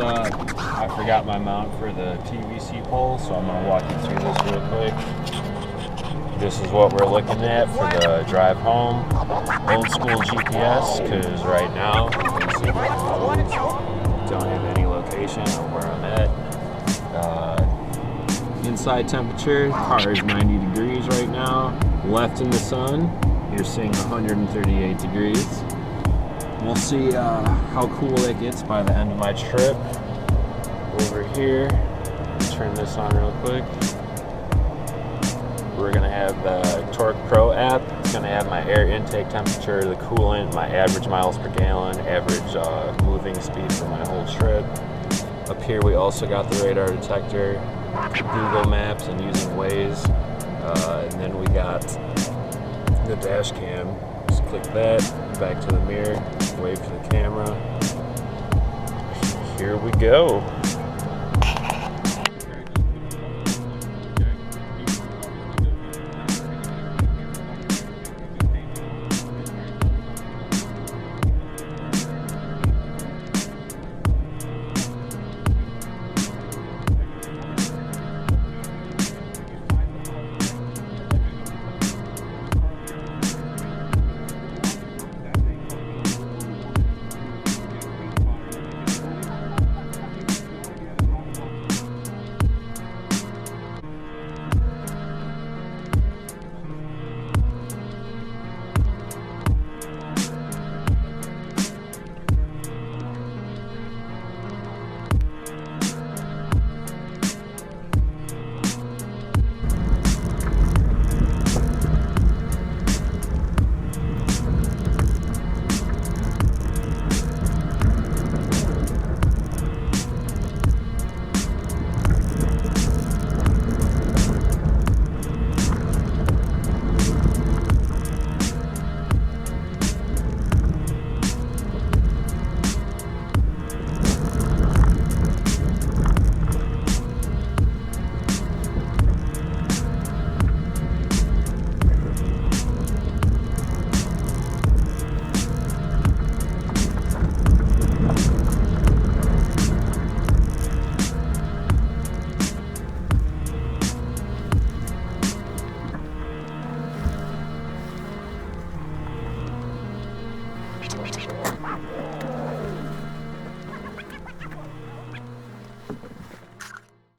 I forgot my mount for the PVC pole, so I'm gonna walk you through this real quick. This is what we're looking at for the drive home. Old school GPS, because right now, don't have any location of where I'm at. Inside temperature, car is 90 degrees right now. Left in the sun, you're seeing 138 degrees. We'll see how cool it gets by the end of my trip. Over here, turn this on real quick. We're gonna have the Torque Pro app. It's gonna have my air intake temperature, the coolant, my average miles per gallon, average moving speed for my whole trip. Up here we also got the radar detector, Google Maps, and using Waze. And then we got the dash cam. Just click that, back to the mirror, wave to the camera. Here we go.